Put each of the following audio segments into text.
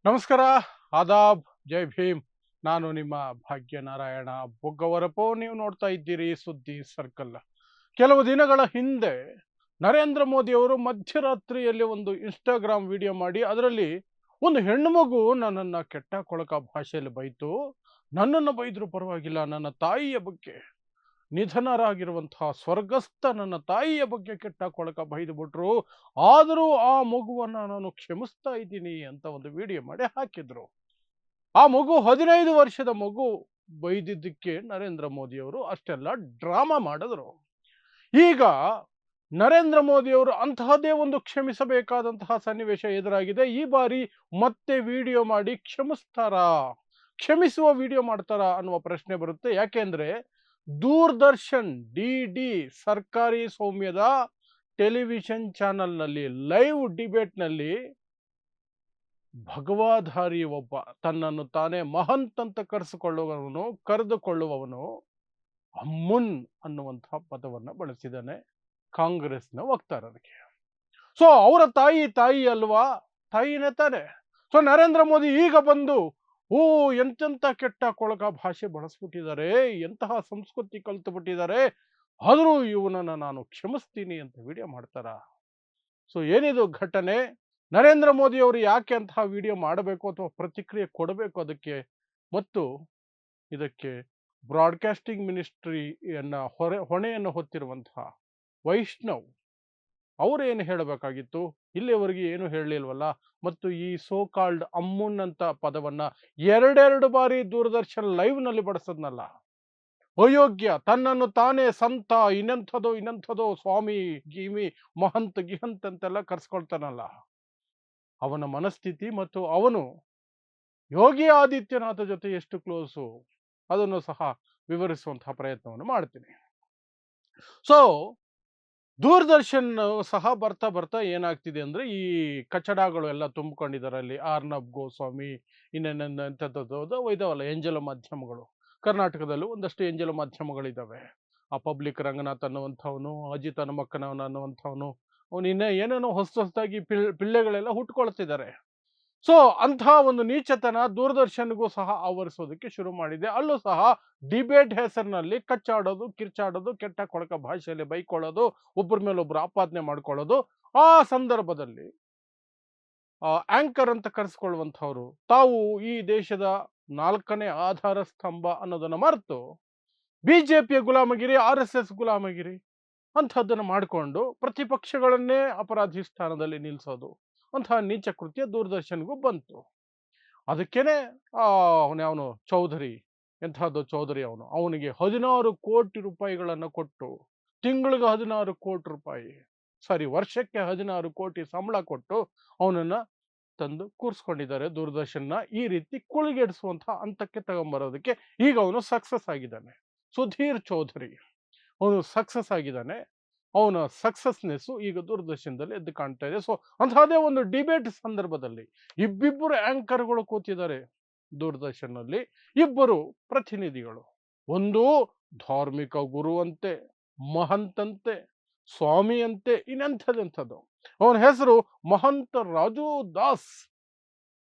ನಮಸ್ಕಾರ, ಆದಾಬ್, ಜೈ ಭೀಮ್. ನಾನು ನಿಮ್ಮ ಭಾಗ್ಯನಾರಾಯಣ ಬೊಗ್ಗವರಪೋ. ನೀವು ನೋಡ್ತಾ ಇದ್ದೀರಿ ಸುದ್ದಿ ಸರ್ಕಲ್. ಕೆಲವು ದಿನಗಳ ಹಿಂದೆ ನರೇಂದ್ರ ಮೋದಿ ಅವರು ಮಧ್ಯರಾತ್ರಿಯಲ್ಲಿ ಒಂದು ಇನ್ಸ್ಟಾಗ್ರಾಮ್ ವಿಡಿಯೋ ಮಾಡಿ ಅದರಲ್ಲಿ ಒಂದು ಹೆಣ್ಣು ಮಗು ನನ್ನನ್ನು ಕೆಟ್ಟ ಕೊಳಕ ಭಾಷೆಯಲ್ಲಿ ಬೈತು. ನನ್ನನ್ನು ಬೈದರೂ ಪರವಾಗಿಲ್ಲ, ನನ್ನ ತಾಯಿಯ ಬಗ್ಗೆ, ನಿಧನರಾಗಿರುವಂತಹ ಸ್ವರ್ಗಸ್ಥ ನನ್ನ ತಾಯಿಯ ಬಗ್ಗೆ ಕೆಟ್ಟ ಕೊಳಕ ಬೈದು ಬಿಟ್ರು. ಆದರೂ ಆ ಮಗುವನ್ನ ನಾನು ಕ್ಷಮಿಸ್ತಾ ಇದ್ದೀನಿ ಅಂತ ಒಂದು ವಿಡಿಯೋ ಮಾಡಿ ಹಾಕಿದ್ರು. ಆ ಮಗು 15 ವರ್ಷದ ಮಗು. ಬೈದಿದ್ದಕ್ಕೆ ನರೇಂದ್ರ ಮೋದಿ ಅವರು ಅಷ್ಟೆಲ್ಲ ಡ್ರಾಮಾ ಮಾಡಿದ್ರು. ಈಗ ನರೇಂದ್ರ ಮೋದಿ ಅವರು ಅಂತಹದೇ ಒಂದು ಕ್ಷಮಿಸಬೇಕಾದಂತಹ ಸನ್ನಿವೇಶ ಎದುರಾಗಿದೆ. ಈ ಬಾರಿ ಮತ್ತೆ ವಿಡಿಯೋ ಮಾಡಿ ಕ್ಷಮಿಸ್ತಾರಾ, ಕ್ಷಮಿಸುವ ವಿಡಿಯೋ ಮಾಡ್ತಾರಾ ಅನ್ನುವ ಪ್ರಶ್ನೆ ಬರುತ್ತೆ. ಯಾಕೆಂದ್ರೆ ದೂರದರ್ಶನ್ ಡಿ ಸರ್ಕಾರಿ ಸೌಮ್ಯದ ಟೆಲಿವಿಷನ್ ಚಾನೆಲ್ನಲ್ಲಿ ಲೈವ್ ಡಿಬೇಟ್ನಲ್ಲಿ ಭಗವಾಧಾರಿ ಒಬ್ಬ ತನ್ನನ್ನು ತಾನೇ ಮಹಂತ್ ಅಂತ ಕರೆದುಕೊಳ್ಳುವವನು ಅಮ್ಮುನ್ ಅನ್ನುವಂತಹ ಪದವನ್ನು ಬಳಸಿದ್ದಾನೆ ಕಾಂಗ್ರೆಸ್ನ ವಕ್ತಾರರಿಗೆ. ಸೊ ಅವರ ತಾಯಿ ಅಲ್ವಾ, ತಾಯಿನೇ ತಾನೆ. ಸೊ ನರೇಂದ್ರ ಮೋದಿ ಈಗ ಬಂದು ಎಂತೆಂಥ ಕೆಟ್ಟ ಕೊಳಕ ಭಾಷೆ ಬಳಸ್ಬಿಟ್ಟಿದ್ದಾರೆ, ಎಂತಹ ಸಂಸ್ಕೃತಿ ಕಲ್ತು ಬಿಟ್ಟಿದ್ದಾರೆ, ಆದರೂ ಇವನನ್ನ ನಾನು ಕ್ಷಮಿಸ್ತೀನಿ ಅಂತ ವಿಡಿಯೋ ಮಾಡ್ತಾರ. ಸೊ ಏನಿದು ಘಟನೆ? ನರೇಂದ್ರ ಮೋದಿ ಅವರು ಯಾಕೆ ಅಂತಹ ವಿಡಿಯೋ ಮಾಡಬೇಕು ಅಥವಾ ಪ್ರತಿಕ್ರಿಯೆ ಕೊಡಬೇಕು ಅದಕ್ಕೆ? ಮತ್ತು ಇದಕ್ಕೆ ಬ್ರಾಡ್ಕಾಸ್ಟಿಂಗ್ ಮಿನಿಸ್ಟ್ರಿಯನ್ನ ಹೊಣೆಯನ್ನು ಹೊತ್ತಿರುವಂತಹ ವೈಷ್ಣವ್ ಅವರೇನು ಹೇಳಬೇಕಾಗಿತ್ತು? ಇಲ್ಲಿವರೆಗೆ ಏನು ಹೇಳಲಿಲ್ವಲ್ಲ. ಮತ್ತು ಈ ಸೋ ಕಾಲ್ಡ್ ಅಮ್ಮುನ್ ಅಂತ ಪದವನ್ನ ಎರಡೆರಡು ಬಾರಿ ದೂರದರ್ಶನ್ ಲೈವ್ ನಲ್ಲಿ ಬಳಸದ್ನಲ್ಲ, ಅಯೋಗ್ಯ. ತನ್ನನ್ನು ತಾನೇ ಸಂತ, ಇನ್ನೆಂಥದೋ ಸ್ವಾಮಿ ಗೀಮಿ ಮಹಂತ್ ಗಿಹಂತ್ ಅಂತೆಲ್ಲ ಕರ್ಸ್ಕೊಳ್ತಾನಲ್ಲ, ಅವನ ಮನಸ್ಥಿತಿ ಮತ್ತು ಅವನು ಯೋಗಿ ಆದಿತ್ಯನಾಥ ಜೊತೆ ಎಷ್ಟು ಕ್ಲೋಸು ಅದನ್ನು ಸಹ ವಿವರಿಸುವಂತಹ ಪ್ರಯತ್ನವನ್ನು ಮಾಡ್ತೀನಿ. ಸೊ ದೂರದರ್ಶನ್ ಸಹ ಬರ್ತಾ ಬರ್ತಾ ಏನಾಗ್ತಿದೆ ಅಂದ್ರೆ ಈ ಕಚಡಗಳು ಎಲ್ಲ ತುಂಬಿಕೊಂಡಿದ್ದಾರೆ ಅಲ್ಲಿ. ಆರ್ನಬ್ ಗೋಸ್ವಾಮಿ, ಇನ್ನೆಂಥದ್ದು ಇದಾವಲ್ಲ ಎಂಜಲ ಮಾಧ್ಯಮಗಳು. ಕರ್ನಾಟಕದಲ್ಲೂ ಒಂದಷ್ಟು ಎಂಜಲ ಮಾಧ್ಯಮಗಳಿದ್ದಾವೆ. ಆ ಪಬ್ಲಿಕ್ ರಂಗನಾಥ್ ಅನ್ನುವಂಥವನು, ಅಜಿತ್ ಹನುಮಕ್ಕನವನ ಅನ್ನುವಂಥವನು, ಅವನು ಏನೇನೋ ಹೊಸದಾಗಿ ಪಿಳ್ಳೆಗಳೆಲ್ಲ ಹುಟ್ಕೊಳ್ತಿದ್ದಾರೆ. ಸೊ ಅಂತಹ ಒಂದು ನೀಚತನ ದೂರದರ್ಶನ್ಗೂ ಸಹ ಆವರಿಸೋದಕ್ಕೆ ಶುರು ಮಾಡಿದೆ. ಅಲ್ಲೂ ಸಹ ಡಿಬೇಟ್ ಹೆಸರಿನಲ್ಲಿ ಕಚ್ಚಾಡೋದು, ಕಿರ್ಚಾಡೋದು, ಕೆಟ್ಟ ಕೊಳಕ ಭಾಷೆಯಲ್ಲಿ ಬೈಕೊಳ್ಳೋದು, ಒಬ್ಬರ ಮೇಲೊಬ್ರು ಆಪಾದನೆ ಮಾಡ್ಕೊಳ್ಳೋದು. ಆ ಸಂದರ್ಭದಲ್ಲಿ ಆಂಕರ್ ಅಂತ ಕರೆಸ್ಕೊಳ್ಳುವಂಥವ್ರು ತಾವು ಈ ದೇಶದ 4ನೇ ಆಧಾರ ಸ್ತಂಭ ಅನ್ನೋದನ್ನ ಮರೆತು ಬಿಜೆಪಿಯ ಗುಲಾಮಗಿರಿ, RSS ಗುಲಾಮಗಿರಿ ಅಂಥದ್ದನ್ನು ಮಾಡಿಕೊಂಡು ಪ್ರತಿಪಕ್ಷಗಳನ್ನೇ ಅಪರಾಧಿ ಸ್ಥಾನದಲ್ಲಿ ನಿಲ್ಲಿಸೋದು, ಅಂತಹ ನೀಚ ಕೃತ್ಯ ದೂರದರ್ಶನ್ಗೂ ಬಂತು. ಅದಕ್ಕೇನೆ ಅವನು ಚೌಧರಿ, ಎಂಥದ್ದು ಚೌಧರಿ, ಅವನಿಗೆ 16 ಕೋಟಿ ರೂಪಾಯಿಗಳನ್ನು ಕೊಟ್ಟು, ತಿಂಗಳಿಗೆ 16 ಕೋಟಿ ರೂಪಾಯಿ, ಸಾರಿ ವರ್ಷಕ್ಕೆ 16 ಕೋಟಿ ಸಂಬಳ ಕೊಟ್ಟು ಅವನನ್ನ ತಂದು ಕೂರಿಸ್ಕೊಂಡಿದ್ದಾರೆ ದೂರದರ್ಶನ್ನ. ಈ ರೀತಿ ಕುಳಿಗೆಡಿಸುವಂತಹ ಹಂತಕ್ಕೆ ತಗೊಂಬರೋದಕ್ಕೆ ಈಗ ಅವನು ಸಕ್ಸಸ್ ಆಗಿದ್ದಾನೆ. ಸುಧೀರ್ ಚೌಧರಿ ಅವನು ಸಕ್ಸಸ್ ಆಗಿದ್ದಾನೆ. ಅವನ ಸಕ್ಸಸ್ನೆಸ್ ಈಗ ದೂರದರ್ಶನದಲ್ಲಿ ಎದ್ದು ಕಾಣ್ತಾ ಇದೆ. ಸೊ ಅಂತಹದೇ ಒಂದು ಡಿಬೇಟ್ ಸಂದರ್ಭದಲ್ಲಿ ಇಬ್ಬಿಬ್ಬರು ಆಂಕರ್ಗಳು ಕೂತಿದ್ದಾರೆ ದೂರದರ್ಶನಲ್ಲಿ, ಇಬ್ಬರು ಪ್ರತಿನಿಧಿಗಳು. ಒಂದು ಧಾರ್ಮಿಕ ಗುರು ಅಂತೆ, ಮಹಂತಂತೆ, ಸ್ವಾಮಿ ಅಂತೆ, ಇನ್ನೆಂಥದ್ದು. ಅವನ ಹೆಸರು ಮಹಂತ ರಾಜು ದಾಸ್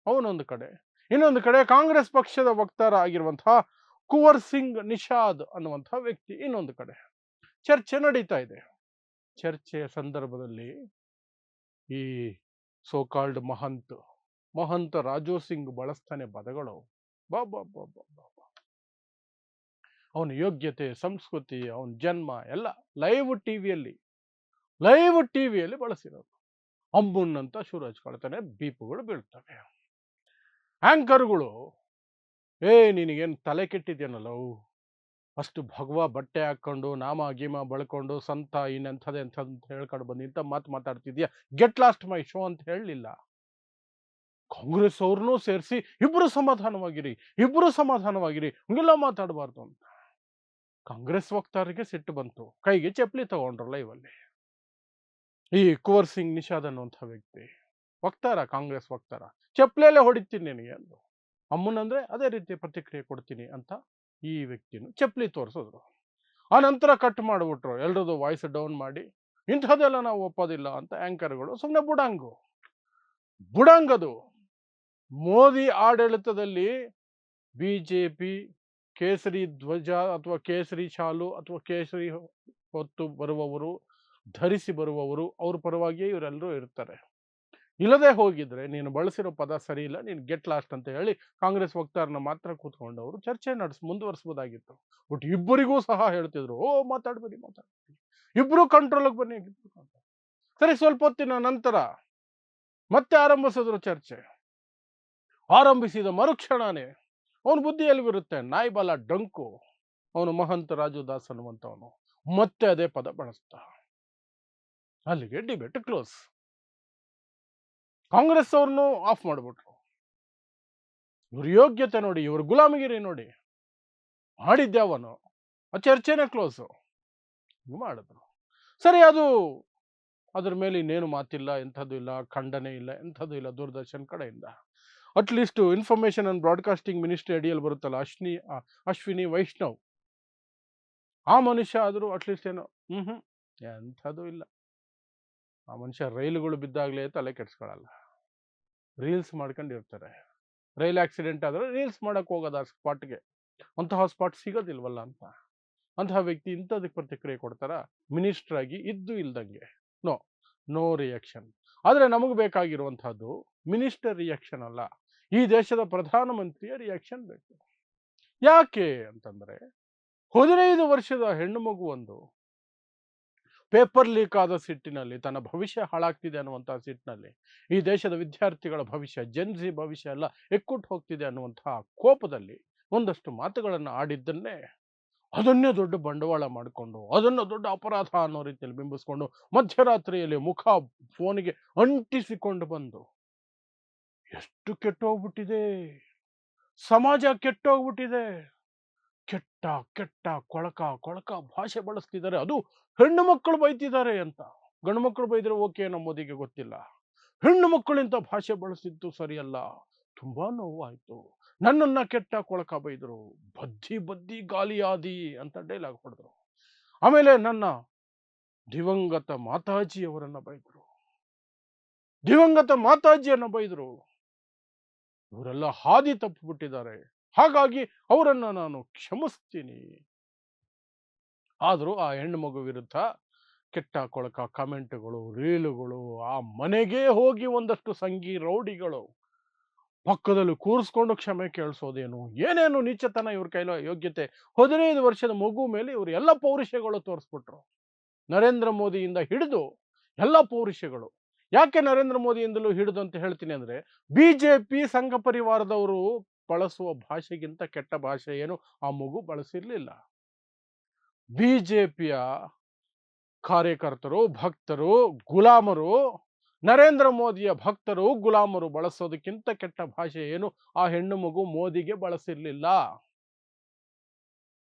ಅವನೊಂದು ಕಡೆ, ಇನ್ನೊಂದು ಕಡೆ ಕಾಂಗ್ರೆಸ್ ಪಕ್ಷದ ವಕ್ತಾರ ಆಗಿರುವಂತಹ ಕುವರ್ ಸಿಂಗ್ ನಿಷಾದ್ ಅನ್ನುವಂತಹ ವ್ಯಕ್ತಿ ಇನ್ನೊಂದು ಕಡೆ. ಚರ್ಚೆ ನಡೀತಾ ಇದೆ. ಚರ್ಚೆಯ ಸಂದರ್ಭದಲ್ಲಿ ಈ ಸೋಕಾಲ್ಡ್ ಮಹಂತ ರಾಜು ಸಿಂಗ್ ಬಳಸ್ತಾನೆ ಪದಗಳು. ಅವನ ಯೋಗ್ಯತೆ, ಸಂಸ್ಕೃತಿ, ಅವನ ಜನ್ಮ ಎಲ್ಲ ಲೈವ್ ಟಿವಿಯಲ್ಲಿ ಬಳಸಿರೋದು. ಅಮ್ಮುನ್ ಅಂತ ಶುರು ಹಚ್ಕೊಳ್ತಾನೆ, ಬೀಪುಗಳು ಬೀಳ್ತವೆ. ಆಂಕರ್ಗಳು ನಿನಗೇನು ತಲೆ ಕೆಟ್ಟಿದ್ಯನಲ್ಲ, ಅಷ್ಟು ಭಗವಾ ಬಟ್ಟೆ ಹಾಕೊಂಡು ನಾಮ ಗೀಮ ಬಳ್ಕೊಂಡು ಸಂತ ಇನ್ನೆಂಥದ್ದು ಅಂತ ಹೇಳ್ಕೊಂಡು ಬಂದು ಇಂಥ ಮಾತಾಡ್ತಿದ್ಯಾ, ಗೆಟ್ ಲಾಸ್ಟ್ ಮೈ ಶೋ ಅಂತ ಹೇಳಲಿಲ್ಲ. ಕಾಂಗ್ರೆಸ್ ಅವ್ರನ್ನೂ ಸೇರಿಸಿ ಇಬ್ರು ಸಮಾಧಾನವಾಗಿರಿ ಹಂಗೆಲ್ಲ ಮಾತಾಡಬಾರ್ದು ಅಂತ ಕಾಂಗ್ರೆಸ್ ವಕ್ತಾರರಿಗೆ ಸಿಟ್ಟು ಬಂತು. ಕೈಗೆ ಚಪ್ಪಲಿ ತಗೊಂಡ್ರಲ್ಲ ಇವಲ್ಲಿ. ಈ ಕುವರ್ ಸಿಂಗ್ ನಿಷಾದ್ ಅನ್ನುವಂಥ ವ್ಯಕ್ತಿ ವಕ್ತಾರ, ಕಾಂಗ್ರೆಸ್ ವಕ್ತಾರ, ಚಪ್ಪಲಿಯಲ್ಲೇ ಹೊಡಿತೀನಿ ನಿನಗೆ ಅಂದು. ಅಮ್ಮನಂದ್ರೆ ಅದೇ ರೀತಿ ಪ್ರತಿಕ್ರಿಯೆ ಕೊಡ್ತೀನಿ ಅಂತ ಈ ವ್ಯಕ್ತಿನ ಚಪ್ಪಲಿ ತೋರಿಸಿದ್ರು. ಆ ನಂತರ ಕಟ್ ಮಾಡಿಬಿಟ್ರು, ಎಲ್ರದ್ದು ವಾಯ್ಸ್ ಡೌನ್ ಮಾಡಿ, ಇಂಥದ್ದೆಲ್ಲ ನಾವು ಒಪ್ಪೋದಿಲ್ಲ ಅಂತ ಆಂಕರ್ಗಳು ಸುಮ್ಮನೆ ಬುಡಂಗದು. ಮೋದಿ ಆಡಳಿತದಲ್ಲಿ ಬಿಜೆಪಿ ಕೇಸರಿ ಧ್ವಜ ಅಥವಾ ಕೇಸರಿ ಶಾಲು ಅಥವಾ ಕೇಸರಿ ಹೊತ್ತು ಬರುವವರು, ಧರಿಸಿ ಬರುವವರು, ಅವ್ರ ಪರವಾಗಿಯೇ ಇವರೆಲ್ಲರೂ ಇರ್ತಾರೆ. ಇಲ್ಲದೆ ಹೋಗಿದ್ರೆ ನೀನು ಬಳಸಿರೋ ಪದ ಸರಿ ಇಲ್ಲ, ನೀನು ಗೆಟ್ ಲಾಸ್ಟ್ ಅಂತ ಹೇಳಿ ಕಾಂಗ್ರೆಸ್ ವಕ್ತಾರನ ಮಾತ್ರ ಕೂತ್ಕೊಂಡು ಅವರು ಚರ್ಚೆ ಮುಂದುವರಿಸಬಹುದಾಗಿತ್ತು. ಬಟ್ ಇಬ್ಬರಿಗೂ ಸಹ ಹೇಳ್ತಿದ್ರು, ಓ ಮಾತಾಡ್ಬೇಡಿ, ಇಬ್ರು ಕಂಟ್ರೋಲ್ಗೆ ಬನ್ನಿ. ಸರಿ, ಸ್ವಲ್ಪ ಹೊತ್ತಿನ ನಂತರ ಮತ್ತೆ ಆರಂಭಿಸಿದ್ರು ಚರ್ಚೆ. ಆರಂಭಿಸಿದ ಮರುಕ್ಷಣನೇ ಅವನ ಬುದ್ಧಿಯಲ್ಲಿ ಬರುತ್ತೆ, ನಾಯಿ ಬಾಲ ಡಂಕು, ಅವನು ಮಹಂತ ರಾಜು ದಾಸ್ ಅನ್ನುವಂಥವನು ಮತ್ತೆ ಅದೇ ಪದ ಬಳಸ್ತ. ಅಲ್ಲಿಗೆ ಡಿಬೇಟ್ ಕ್ಲೋಸ್. ಕಾಂಗ್ರೆಸ್ ಅವ್ರನ್ನು ಆಫ್ ಮಾಡಿಬಿಟ್ರು. ಇವ್ರ ಯೋಗ್ಯತೆ ನೋಡಿ, ಇವ್ರ ಗುಲಾಮಗಿರಿ ನೋಡಿ, ಮಾಡಿದ್ಯಾವನು, ಆ ಚರ್ಚೆನೇ ಕ್ಲೋಸು ಮಾಡಿದ್ರು. ಸರಿ, ಅದ್ರ ಮೇಲೆ ಇನ್ನೇನು ಮಾತಿಲ್ಲ, ಎಂಥದ್ದು ಇಲ್ಲ, ಖಂಡನೆ ಇಲ್ಲ, ಎಂಥದ್ದು ಇಲ್ಲ ದೂರದರ್ಶನ್ ಕಡೆಯಿಂದ. At least information and broadcasting ministry ಅಡಿಯಲ್ಲಿ ಬರುತ್ತಲ್ಲ, ಅಶ್ವಿನಿ ವೈಷ್ಣವ್, ಆ ಮನುಷ್ಯ ಆದರೂ ಅಟ್ಲೀಸ್ಟ್ ಏನೋ ಎಂಥದ್ದು ಇಲ್ಲ. ಆ ಮನುಷ್ಯ ರೈಲುಗಳು ಬಿದ್ದಾಗಲೇ ತಲೆ ಕೆಡ್ಸ್ಕೊಳ್ಳಲ್ಲ, ರೀಲ್ಸ್ ಮಾಡ್ಕೊಂಡಿರ್ತಾರೆ. ರೈಲ್ ಆಕ್ಸಿಡೆಂಟ್ ಆದರೆ ರೀಲ್ಸ್ ಮಾಡಕ್ಕೆ ಹೋಗೋದು ಆ ಸ್ಪಾಟ್ಗೆ. ಅಂತಹ ಸ್ಪಾಟ್ ಸಿಗೋದಿಲ್ವಲ್ಲ ಅಂತ. ಅಂತಹ ವ್ಯಕ್ತಿ ಇಂಥದಕ್ಕೆ ಪ್ರತಿಕ್ರಿಯೆ ಕೊಡ್ತಾರ? ಮಿನಿಸ್ಟರ್ ಆಗಿ ಇದ್ದು ಇಲ್ದಂಗೆ ನೋ ರಿಯಾಕ್ಷನ್. ಆದರೆ ನಮಗೆ ಬೇಕಾಗಿರುವಂತಹದ್ದು ಮಿನಿಸ್ಟರ್ ರಿಯಾಕ್ಷನ್ ಅಲ್ಲ, ಈ ದೇಶದ ಪ್ರಧಾನಮಂತ್ರಿಯ ರಿಯಾಕ್ಷನ್ ಬೇಕು. ಯಾಕೆ ಅಂತಂದ್ರೆ 15 ವರ್ಷದ ಹೆಣ್ಣು ಮಗು ಒಂದು ಪೇಪರ್ ಲೀಕ್ ಆದ ಸಿಟ್ಟಿನಲ್ಲಿ, ತನ್ನ ಭವಿಷ್ಯ ಹಾಳಾಗ್ತಿದೆ ಅನ್ನುವಂತಹ ಸಿಟ್ಟಿನಲ್ಲಿ, ಈ ದೇಶದ ವಿದ್ಯಾರ್ಥಿಗಳ ಭವಿಷ್ಯ, ಜನ್ಸಿ ಭವಿಷ್ಯ ಎಲ್ಲ ಎಕ್ಕುಟ್ಟು ಹೋಗ್ತಿದೆ ಅನ್ನುವಂತಹ ಕೋಪದಲ್ಲಿ ಒಂದಷ್ಟು ಮಾತುಗಳನ್ನು ಆಡಿದ್ದನ್ನೇ ಅದನ್ನೇ ದೊಡ್ಡ ಬಂಡವಾಳ ಮಾಡಿಕೊಂಡು, ಅದನ್ನು ದೊಡ್ಡ ಅಪರಾಧ ಅನ್ನೋ ರೀತಿಯಲ್ಲಿ ಬಿಂಬಿಸ್ಕೊಂಡು, ಮಧ್ಯರಾತ್ರಿಯಲ್ಲಿ ಮುಖ ಫೋನಿಗೆ ಅಂಟಿಸಿಕೊಂಡು ಬಂದು, ಎಷ್ಟು ಕೆಟ್ಟೋಗ್ಬಿಟ್ಟಿದೆ ಸಮಾಜ, ಕೆಟ್ಟೋಗ್ಬಿಟ್ಟಿದೆ. ಕೆಟ್ಟ ಕೆಟ್ಟ ಕೊಳಕ ಭಾಷೆ ಬಳಸ್ತಿದ್ದಾರೆ. ಅದು ಹೆಣ್ಣು ಮಕ್ಕಳು ಬೈತಿದ್ದಾರೆ ಅಂತ. ಗಂಡು ಮಕ್ಕಳು ಬೈದ್ರೆ ಓಕೆ, ನಮ್ಮ ಮೋದಿಗೆ ಗೊತ್ತಿಲ್ಲ. ಹೆಣ್ಣು ಮಕ್ಕಳು ಇಂಥ ಭಾಷೆ ಬಳಸಿದ್ದು ಸರಿಯಲ್ಲ, ತುಂಬಾ ನೋವಾಯ್ತು. ನನ್ನನ್ನ ಕೆಟ್ಟ ಕೊಳಕ ಬೈದ್ರು, ಬದ್ದಿ ಗಾಲಿಯಾದಿ ಅಂತ ಡೈಲಾಗ್ ಹೊಡೆದ್ರು. ಆಮೇಲೆ ನನ್ನ ದಿವಂಗತ ಮಾತಾಜಿಯವರನ್ನ ಬೈದ್ರು, ದಿವಂಗತ ಮಾತಾಜಿಯನ್ನ ಬೈದ್ರು. ಇವರೆಲ್ಲ ಹಾದಿ ತಪ್ಪಿಬಿಟ್ಟಿದ್ದಾರೆ, ಹಾಗಾಗಿ ಅವರನ್ನ ನಾನು ಕ್ಷಮಿಸ್ತೀನಿ. ಆದರೂ ಆ ಹೆಣ್ಣು ಮಗು ವಿರುದ್ಧ ಕೆಟ್ಟ ಕೊಳಕ ಕಮೆಂಟ್ಗಳು, ರೀಲುಗಳು, ಆ ಮನೆಗೆ ಹೋಗಿ ಒಂದಷ್ಟು ಸಂಘಿ ರೌಡಿಗಳು ಪಕ್ಕದಲ್ಲಿ ಕೂರಿಸ್ಕೊಂಡು ಕ್ಷಮೆ ಕೇಳಿಸೋದೇನು, ಏನೇನು ನೀಚತನ ಇವ್ರ ಕೈಲ ಯೋಗ್ಯತೆ. 15 ವರ್ಷದ ಮಗು ಮೇಲೆ ಇವರು ಎಲ್ಲ ಪೌರುಷಗಳು ತೋರಿಸ್ಬಿಟ್ರು. ನರೇಂದ್ರ ಮೋದಿಯಿಂದ ಹಿಡಿದು ಎಲ್ಲ ಪೌರುಷಗಳು. ಯಾಕೆ ನರೇಂದ್ರ ಮೋದಿಯಿಂದಲೂ ಹಿಡಿದು ಅಂತ ಹೇಳ್ತೀನಿ ಅಂದ್ರೆ, ಬಿಜೆಪಿ ಸಂಘ ಪರಿವಾರದವರು ಬಳಸುವ ಭಾಷೆಗಿಂತ ಕೆಟ್ಟ ಭಾಷೆ ಏನು ಆ ಮಗು ಬಳಸಿರ್ಲಿಲ್ಲ. ಬಿಜೆಪಿಯ ಕಾರ್ಯಕರ್ತರು, ಭಕ್ತರು, ಗುಲಾಮರು, ನರೇಂದ್ರ ಮೋದಿಯ ಭಕ್ತರು, ಗುಲಾಮರು ಬಳಸೋದಕ್ಕಿಂತ ಕೆಟ್ಟ ಭಾಷೆ ಏನು ಆ ಹೆಣ್ಣು ಮಗು ಮೋದಿಗೆ ಬಳಸಿರ್ಲಿಲ್ಲ.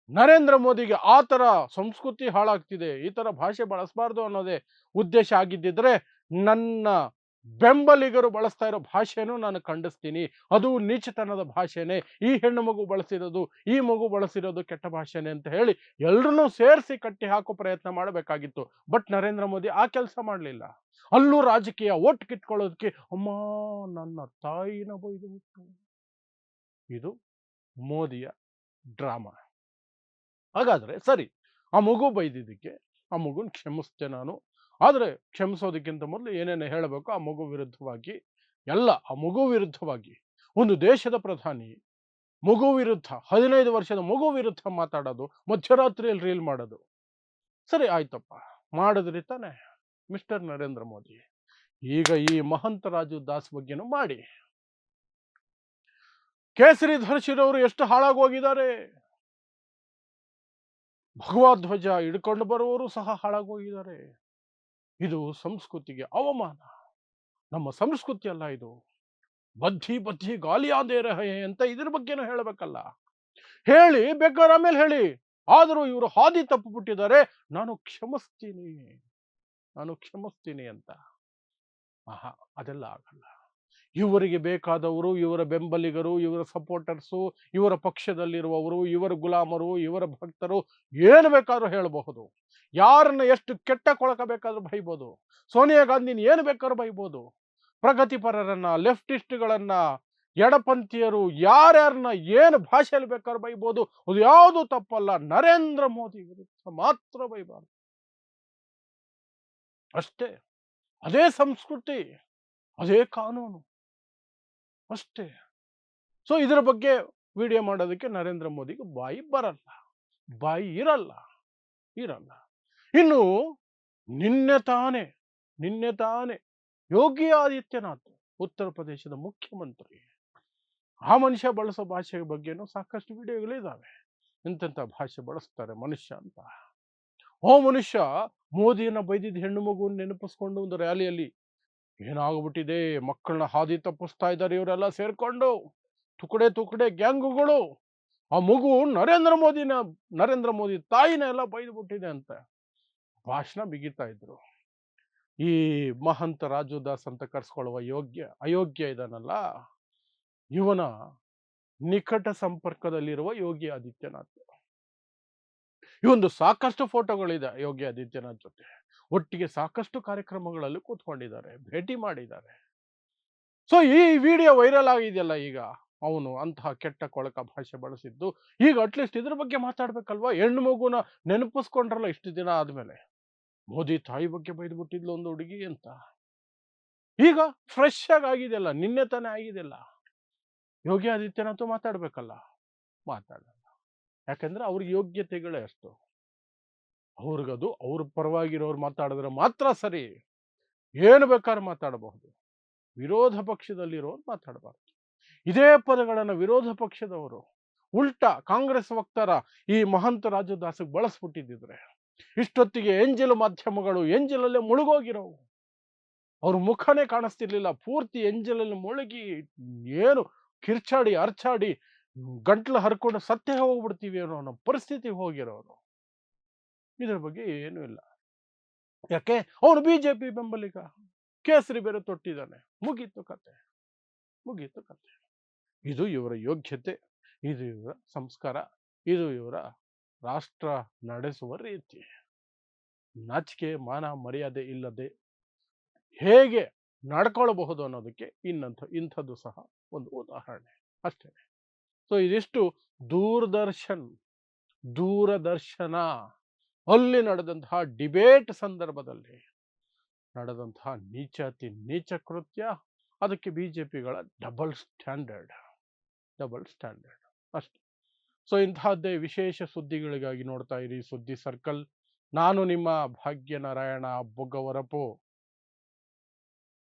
ನರೇಂದ್ರ ಮೋದಿಗೆ ಆ ತರ ಸಂಸ್ಕೃತಿ ಹಾಳಾಗ್ತಿದೆ, ಈ ತರ ಭಾಷೆ ಬಳಸಬಾರ್ದು ಅನ್ನೋದೇ ಉದ್ದೇಶ ಆಗಿದ್ದಿದ್ರೆ, ನನ್ನ ಬೆಂಬಲಿಗರು ಬಳಸ್ತಾ ಇರೋ ಭಾಷೆನೂ ನಾನು ಖಂಡಿಸ್ತೀನಿ. ಅದು ನೀಚತನದ ಭಾಷೆನೇ. ಈ ಹೆಣ್ಣು ಮಗು ಬಳಸಿರೋದು, ಈ ಮಗು ಬಳಸಿರೋದು ಕೆಟ್ಟ ಭಾಷೆನೇ ಅಂತ ಹೇಳಿ ಎಲ್ಲರನ್ನೂ ಸೇರಿಸಿ ಕಟ್ಟಿ ಹಾಕೋ ಪ್ರಯತ್ನ ಮಾಡಬೇಕಾಗಿತ್ತು. ಬಟ್ ನರೇಂದ್ರ ಮೋದಿ ಆ ಕೆಲಸ ಮಾಡಲಿಲ್ಲ. ಅಲ್ಲೂ ರಾಜಕೀಯ ಓಟ್ ಕಿತ್ಕೊಳ್ಳೋದಕ್ಕೆ ಅಮ್ಮ ನನ್ನ ತಾಯಿನ ಬೈದುಬಿಟ್ಟು. ಇದು ಮೋದಿಯ ಡ್ರಾಮಾ. ಹಾಗಾದ್ರೆ ಸರಿ, ಆ ಮಗು ಬೈದಿದ್ದಕ್ಕೆ ಆ ಮಗುನ ಕ್ಷಮಿಸ್ತೆ ನಾನು. ಆದರೆ ಕ್ಷಮಿಸೋದಕ್ಕಿಂತ ಮೊದಲು ಏನೇನು ಹೇಳಬೇಕು ಆ ಮಗು ವಿರುದ್ಧವಾಗಿ, ಆ ಮಗು ವಿರುದ್ಧವಾಗಿ ಒಂದು ದೇಶದ ಪ್ರಧಾನಿ ಮಗು ವಿರುದ್ಧ, 15 ವರ್ಷದ ಮಗು ವಿರುದ್ಧ ಮಾತಾಡೋದು, ಮಧ್ಯರಾತ್ರಿಯಲ್ಲಿ ರೀಲ್ ಮಾಡೋದು, ಸರಿ ಆಯ್ತಪ್ಪ, ಮಾಡಿದ್ರಿ ತಾನೆ ಮಿಸ್ಟರ್ ನರೇಂದ್ರ ಮೋದಿ. ಈಗ ಈ ಮಹಂತ ರಾಜು ದಾಸ್ ಬಗ್ಗೆನೂ ಮಾಡಿ. ಕೇಸರಿ ಧರಿಸಿರೋರು ಎಷ್ಟು ಹಾಳಾಗೋಗಿದ್ದಾರೆ, ಭಗವಧ್ವಜ ಹಿಡ್ಕೊಂಡು ಬರುವವರು ಸಹ ಹಾಳಾಗೋಗಿದ್ದಾರೆ. ಇದು ಸಂಸ್ಕೃತಿಗೆ ಅವಮಾನ. ನಮ್ಮ ಸಂಸ್ಕೃತಿ ಅಲ್ಲ ಇದು. ಬದ್ಧಿ ಗಾಲಿಯಾದೇ ರಹೆ ಅಂತ ಇದ್ರ ಬಗ್ಗೆನೂ ಹೇಳಬೇಕಲ್ಲ. ಹೇಳಿ ಬೇಕಾದ್ರೆ ಆಮೇಲೆ ಹೇಳಿ, ಆದರೂ ಇವರು ಹಾದಿ ತಪ್ಪಿಬಿಟ್ಟಿದ್ದಾರೆ, ನಾನು ಕ್ಷಮಿಸ್ತೀನಿ ಅಂತ. ಅದೆಲ್ಲ ಆಗಲ್ಲ. ಇವರಿಗೆ ಬೇಕಾದವರು, ಇವರ ಬೆಂಬಲಿಗರು, ಇವರ ಸಪೋರ್ಟರ್ಸು, ಇವರ ಪಕ್ಷದಲ್ಲಿರುವವರು, ಇವರ ಗುಲಾಮರು, ಇವರ ಭಕ್ತರು ಏನು ಬೇಕಾದ್ರೂ ಹೇಳಬಹುದು. ಯಾರನ್ನ ಎಷ್ಟು ಕೆಟ್ಟ ಕೊಳಕ ಬೇಕಾದ್ರೂ ಬೈಬೋದು. ಸೋನಿಯಾ ಗಾಂಧಿನ ಏನು ಬೇಕಾದ್ರೂ ಬೈಬೋದು. ಪ್ರಗತಿಪರರನ್ನ, ಲೆಫ್ಟಿಸ್ಟ್ಗಳನ್ನ, ಎಡಪಂಥೀಯರು ಯಾರ್ಯಾರನ್ನ ಏನು ಭಾಷೆಯಲ್ಲಿ ಬೇಕಾದ್ರೆ ಬೈಬೋದು, ಅದು ಯಾವುದು ತಪ್ಪಲ್ಲ. ನರೇಂದ್ರ ಮೋದಿ ವಿರುದ್ಧ ಮಾತ್ರ ಬೈಬಾರ್ದು ಅಷ್ಟೇ. ಅದೇ ಸಂಸ್ಕೃತಿ, ಅದೇ ಕಾನೂನು ಅಷ್ಟೇ. ಸೊ ಇದರ ಬಗ್ಗೆ ವಿಡಿಯೋ ಮಾಡೋದಕ್ಕೆ ನರೇಂದ್ರ ಮೋದಿಗೆ ಬಾಯಿ ಬರಲ್ಲ, ಬಾಯಿ ಇರಲ್ಲ. ಇನ್ನು ನಿನ್ನೆ ತಾನೇ ಯೋಗಿ ಆದಿತ್ಯನಾಥ್ ಉತ್ತರ ಪ್ರದೇಶದ ಮುಖ್ಯಮಂತ್ರಿ, ಆ ಮನುಷ್ಯ ಬಳಸೋ ಭಾಷೆ ಬಗ್ಗೆನೂ ಸಾಕಷ್ಟು ವಿಡಿಯೋಗಳಿದ್ದಾವೆ. ಎಂತೆಂಥ ಭಾಷೆ ಬಳಸ್ತಾರೆ ಮನುಷ್ಯ ಅಂತ. ಮನುಷ್ಯ ಮೋದಿಯನ್ನ ಬೈದಿದ್ದ ಹೆಣ್ಣು ಮಗುವನ್ನು ನೆನಪಿಸ್ಕೊಂಡು ಒಂದು ರ್ಯಾಲಿಯಲ್ಲಿ ಏನಾಗ್ಬಿಟ್ಟಿದೆ, ಮಕ್ಕಳನ್ನ ಹಾದಿ ತಪ್ಪಿಸ್ತಾ ಇದ್ದಾರೆ ಇವರೆಲ್ಲ ಸೇರ್ಕೊಂಡು, ತುಕಡೆ ಗ್ಯಾಂಗುಗಳು. ಆ ಮಗು ನರೇಂದ್ರ ಮೋದಿ ತಾಯಿನ ಎಲ್ಲ ಬೈದ್ಬಿಟ್ಟಿದೆ ಅಂತ ಭಾಷಣ ಬಿಗಿತಾ ಇದ್ರು. ಈ ಮಹಂತ ರಾಜುದಾಸ್ ಅಂತ ಕರ್ಸ್ಕೊಳ್ಳುವ ಅಯೋಗ್ಯ ಇದನ್ನಲ್ಲ, ಇವನ ನಿಕಟ ಸಂಪರ್ಕದಲ್ಲಿರುವ ಯೋಗಿ ಆದಿತ್ಯನಾಥ್. ಇವೊಂದು ಸಾಕಷ್ಟು ಫೋಟೋಗಳಿದೆ ಯೋಗಿ ಆದಿತ್ಯನಾಥ್ ಜೊತೆ. ಒಟ್ಟಿಗೆ ಸಾಕಷ್ಟು ಕಾರ್ಯಕ್ರಮಗಳಲ್ಲಿ ಕೂತ್ಕೊಂಡಿದ್ದಾರೆ, ಭೇಟಿ ಮಾಡಿದ್ದಾರೆ. ಸೊ ಈ ವಿಡಿಯೋ ವೈರಲ್ ಆಗಿದೆಯಲ್ಲ ಈಗ, ಅವನು ಅಂತಹ ಕೆಟ್ಟ ಕೊಳಕ ಭಾಷೆ ಬಳಸಿದ್ದು. ಈಗ ಅಟ್ಲೀಸ್ಟ್ ಇದ್ರ ಬಗ್ಗೆ ಮಾತಾಡ್ಬೇಕಲ್ವಾ? ಹೆಣ್ಣು ಮಗುನ ನೆನಪಿಸ್ಕೊಂಡ್ರಲ್ಲ ಇಷ್ಟು ದಿನ ಆದ್ಮೇಲೆ. ಮೋದಿ ತಾಯಿ ಬಗ್ಗೆ ಬೈದ್ಬಿಟ್ಟಿದ್ಲು ಒಂದು ಹುಡುಗಿ ಅಂತ. ಈಗ ಫ್ರೆಶ್ ಆಗಿದೆಯಲ್ಲ, ನಿನ್ನೆ ತಾನೇ ಆಗಿದೆಯಲ್ಲ. ಯೋಗಿ ಆದಿತ್ಯನಾಥ್ ಮಾತಾಡ್ಬೇಕಲ್ಲ, ಮಾತಾಡಲ್ಲ. ಯಾಕಂದ್ರೆ ಅವ್ರಿಗೆ ಯೋಗ್ಯತೆಗಳೇ ಅಷ್ಟು. ಅವ್ರಿಗದು ಅವ್ರ ಪರವಾಗಿರೋರು ಮಾತಾಡಿದ್ರೆ ಮಾತ್ರ ಸರಿ. ಏನು ಬೇಕಾದ್ರೆ ಮಾತಾಡಬಹುದು, ವಿರೋಧ ಪಕ್ಷದಲ್ಲಿರೋರು ಮಾತಾಡಬಾರ್ದು. ಇದೇ ಪದಗಳನ್ನು ವಿರೋಧ ಪಕ್ಷದವರು ಉಲ್ಟಾ ಕಾಂಗ್ರೆಸ್ ವಕ್ತಾರ ಈ ಮಹಂತ ರಾಜುದಾಸ್ಗೆ ಬಳಸ್ಬಿಟ್ಟಿದ್ರೆ ಇಷ್ಟೊತ್ತಿಗೆ ಎಂಜಲು ಮಾಧ್ಯಮಗಳು ಎಂಜಲಲ್ಲೇ ಮುಳುಗೋಗಿರೋವು. ಅವ್ರ ಮುಖನೇ ಕಾಣಿಸ್ತಿರ್ಲಿಲ್ಲ, ಪೂರ್ತಿ ಎಂಜಲಲ್ಲಿ ಮುಳುಗಿ ಏನು ಕಿರ್ಚಾಡಿ ಅರ್ಚಾಡಿ ಗಂಟ್ಲು ಹರ್ಕೊಂಡು ಸತ್ತೇ ಹೋಗ್ಬಿಡ್ತೀವಿ ಅನ್ನೋ ಪರಿಸ್ಥಿತಿ ಹೋಗಿರೋರು. ಇದ್ರ ಬಗ್ಗೆ ಏನೂ ಇಲ್ಲ. ಯಾಕೆ? ಅವನು ಬಿಜೆಪಿ ಬೆಂಬಲಿಗ, ಕೇಸರಿ ಬೇರೆ ತೊಟ್ಟಿದ್ದಾನೆ, ಮುಗೀತು ಕತೆ. ಇದು ಇವರ ಯೋಗ್ಯತೆ, ಇದು ಇವರ ಸಂಸ್ಕಾರ, ಇದು ಇವರ ರಾಷ್ಟ್ರ ನಡೆಸುವ ರೀತಿ. ನಾಚಿಕೆ ಮಾನ ಮರ್ಯಾದೆ ಇಲ್ಲದೆ ಹೇಗೆ ನಡ್ಕೊಳ್ಬಹುದು ಅನ್ನೋದಕ್ಕೆ ಇಂಥದ್ದು ಸಹ ಒಂದು ಉದಾಹರಣೆ ಅಷ್ಟೇ. ಸೊ ಇದಿಷ್ಟು ದೂರದರ್ಶನ ಅಲ್ಲಿ ನಡೆದಂತಹ ಡಿಬೇಟ್ ಸಂದರ್ಭದಲ್ಲಿ ನಡೆದಂತಹ ನೀಚ ಕೃತ್ಯ. ಅದಕ್ಕೆ ಬಿಜೆಪಿಗಳ ಡಬಲ್ ಸ್ಟ್ಯಾಂಡರ್ಡ್ ಅಷ್ಟೇ. ಸೊ ಇಂತಹದ್ದೇ ವಿಶೇಷ ಸುದ್ದಿಗಳಿಗಾಗಿ ನೋಡ್ತಾ ಇರಿ ಸುದ್ದಿ ಸರ್ಕಲ್. ನಾನು ನಿಮ್ಮ ಭಾಗ್ಯನಾರಾಯಣ ಬೊಗ್ಗವರಪು.